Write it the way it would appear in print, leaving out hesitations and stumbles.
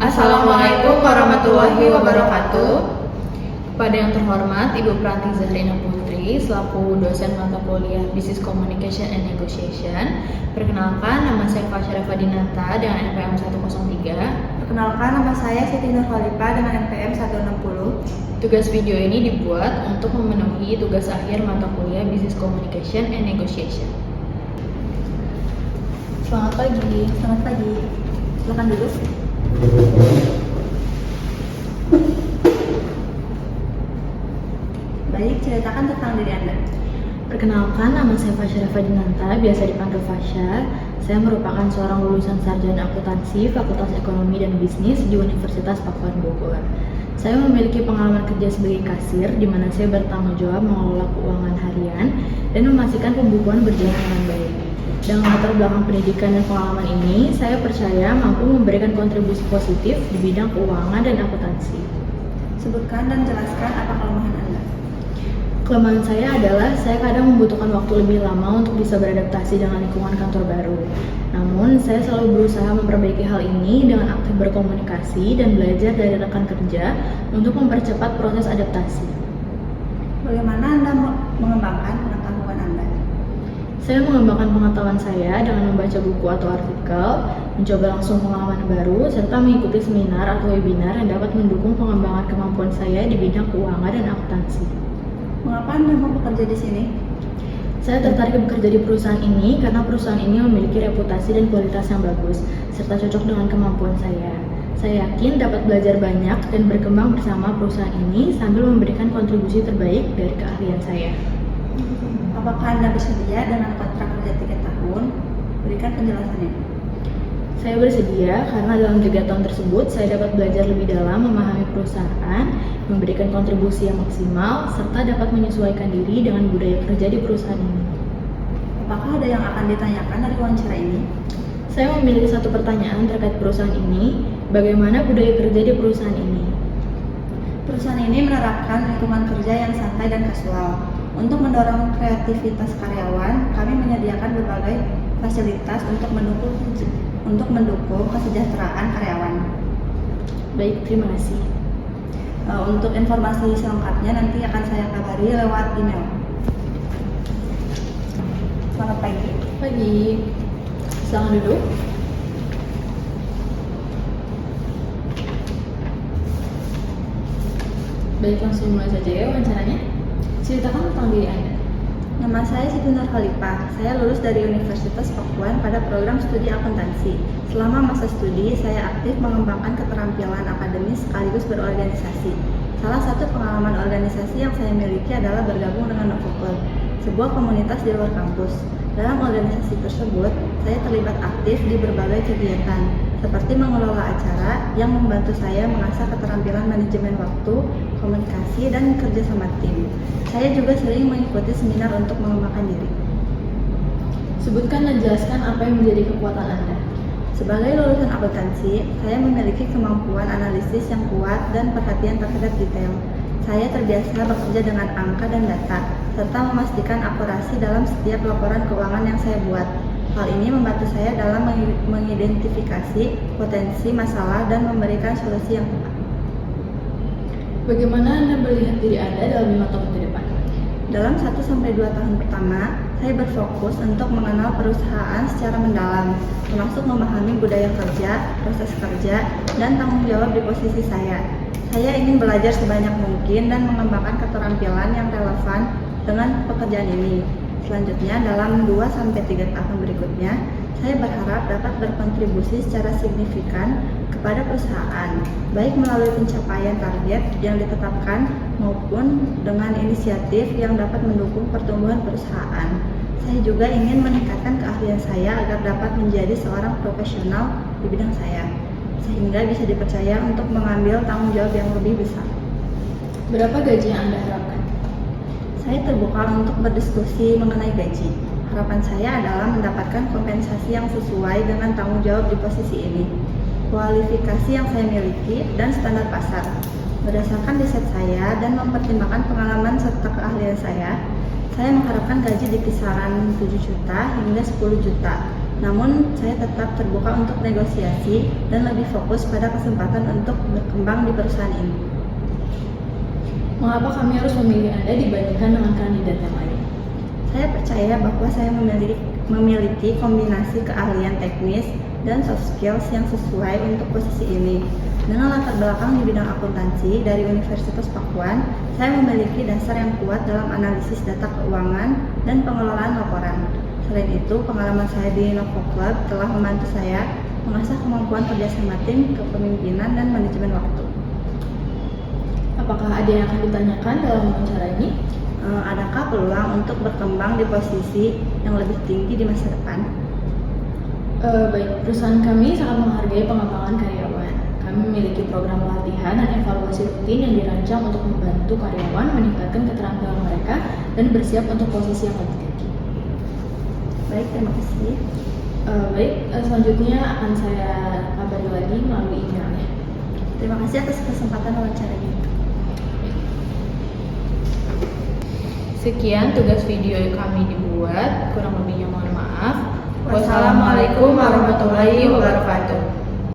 Assalamualaikum warahmatullahi wabarakatuh. Kepada yang terhormat Ibu Pranti Zahrina Putri selaku dosen mata kuliah Business Communication and Negotiation. Perkenalkan, nama saya Fasya Fadinata dengan NPM 103. Perkenalkan, nama saya Siti Nurhalifah dengan NPM 160. Tugas video ini dibuat untuk memenuhi tugas akhir mata kuliah Business Communication and Negotiation. Selamat pagi. Silakan duduk. Baik, ceritakan tentang diri Anda. Perkenalkan, nama saya Fasya Fadinata, biasa dipanggil Fasya. Saya merupakan seorang lulusan sarjana akuntansi Fakultas Ekonomi dan Bisnis di Universitas Pakuan Bogor. Saya memiliki pengalaman kerja sebagai kasir, di mana saya bertanggung jawab mengelola keuangan harian dan memastikan pembukuan berjalan dengan baik. Dengan latar belakang pendidikan dan pengalaman ini, saya percaya mampu memberikan kontribusi positif di bidang keuangan dan akuntansi. Sebutkan dan jelaskan apa kelemahan Anda. Kelemahan saya adalah saya kadang membutuhkan waktu lebih lama untuk bisa beradaptasi dengan lingkungan kantor baru. Namun, saya selalu berusaha memperbaiki hal ini dengan aktif berkomunikasi dan belajar dari rekan kerja untuk mempercepat proses adaptasi. Bagaimana Anda mengembangkan pengetahuan Anda? Saya mengembangkan pengetahuan saya dengan membaca buku atau artikel, mencoba langsung pengalaman baru, serta mengikuti seminar atau webinar yang dapat mendukung pengembangan kemampuan saya di bidang keuangan dan akuntansi. Mengapa Anda mau bekerja di sini? Saya tertarik bekerja di perusahaan ini karena perusahaan ini memiliki reputasi dan kualitas yang bagus, serta cocok dengan kemampuan saya. Saya yakin dapat belajar banyak dan berkembang bersama perusahaan ini sambil memberikan kontribusi terbaik dari keahlian saya. Apakah Anda bersedia dengan kontrak kerja 3 tahun? Berikan penjelasannya. Saya bersedia karena dalam 3 tahun tersebut saya dapat belajar lebih dalam memahami perusahaan, memberikan kontribusi yang maksimal, serta dapat menyesuaikan diri dengan budaya kerja di perusahaan ini. Apakah ada yang akan ditanyakan dari wawancara ini? Saya memiliki satu pertanyaan terkait perusahaan ini. Bagaimana budaya kerja di perusahaan ini? Perusahaan ini menerapkan lingkungan kerja yang santai dan kasual. Untuk mendorong kreativitas karyawan, kami menyediakan berbagai fasilitas untuk mendukung kesejahteraan karyawan. Baik, terima kasih. Untuk informasi selengkapnya nanti akan saya kabari lewat email. Selamat pagi. Pagi. Silakan duduk. Baik, langsung mulai saja ya wawancaranya. Ceritakan tentang diri Anda. Nama saya Siti Nurhalifah. Saya lulus dari Universitas Pakuan pada program studi akuntansi. Selama masa studi, saya aktif mengembangkan keterampilan akademis sekaligus berorganisasi. Salah satu pengalaman organisasi yang saya miliki adalah bergabung dengan Novo Club, sebuah komunitas di luar kampus. Dalam organisasi tersebut, saya terlibat aktif di berbagai kegiatan, seperti mengelola acara yang membantu saya mengasah keterampilan manajemen waktu, komunikasi, dan kerja sama tim. Saya juga sering mengikuti seminar untuk mengembangkan diri. Sebutkan dan jelaskan apa yang menjadi kekuatan Anda. Sebagai lulusan akuntansi, saya memiliki kemampuan analisis yang kuat dan perhatian terhadap detail. Saya terbiasa bekerja dengan angka dan data, serta memastikan akurasi dalam setiap laporan keuangan yang saya buat. Hal ini membantu saya dalam mengidentifikasi potensi masalah dan memberikan solusi yang tepat. Bagaimana Anda melihat diri Anda dalam 5 tahun ke depan? Dalam 1-2 tahun pertama, saya berfokus untuk mengenal perusahaan secara mendalam, termasuk memahami budaya kerja, proses kerja, dan tanggung jawab di posisi saya. Saya ingin belajar sebanyak mungkin dan mengembangkan keterampilan yang relevan dengan pekerjaan ini. Selanjutnya, dalam 2-3 tahun berikutnya, saya berharap dapat berkontribusi secara signifikan kepada perusahaan, baik melalui pencapaian target yang ditetapkan maupun dengan inisiatif yang dapat mendukung pertumbuhan perusahaan. Saya juga ingin meningkatkan keahlian saya agar dapat menjadi seorang profesional di bidang saya, sehingga bisa dipercaya untuk mengambil tanggung jawab yang lebih besar. Berapa gaji yang Anda harapkan? Saya terbuka untuk berdiskusi mengenai gaji. Harapan saya adalah mendapatkan kompensasi yang sesuai dengan tanggung jawab di posisi ini, kualifikasi yang saya miliki, dan standar pasar. Berdasarkan riset saya dan mempertimbangkan pengalaman serta keahlian saya mengharapkan gaji di kisaran 7 juta hingga 10 juta. Namun, saya tetap terbuka untuk negosiasi dan lebih fokus pada kesempatan untuk berkembang di perusahaan ini. Mengapa kami harus memilih Anda dibandingkan dengan kandidat yang lain? Saya percaya bahwa saya memiliki kombinasi keahlian teknis dan soft skills yang sesuai untuk posisi ini. Dengan latar belakang di bidang akuntansi dari Universitas Pakuan, saya memiliki dasar yang kuat dalam analisis data keuangan dan pengelolaan laporan. Selain itu, pengalaman saya di Novo Club telah membantu saya mengasah kemampuan kerjasama tim, kepemimpinan, dan manajemen waktu. Apakah ada yang akan ditanyakan dalam wawancara ini? Adakah peluang untuk berkembang di posisi yang lebih tinggi di masa depan? Baik, perusahaan kami sangat menghargai pengembangan karyawan. Kami memiliki program pelatihan dan evaluasi rutin yang dirancang untuk membantu karyawan meningkatkan keterampilan mereka dan bersiap untuk posisi yang lebih tinggi. Baik, terima kasih. Baik, selanjutnya akan saya kabari lagi melalui emailnya. Terima kasih atas kesempatan wawancara ini. Sekian tugas video yang kami dibuat, kurang lebihnya mohon maaf. Wassalamualaikum warahmatullahi wabarakatuh.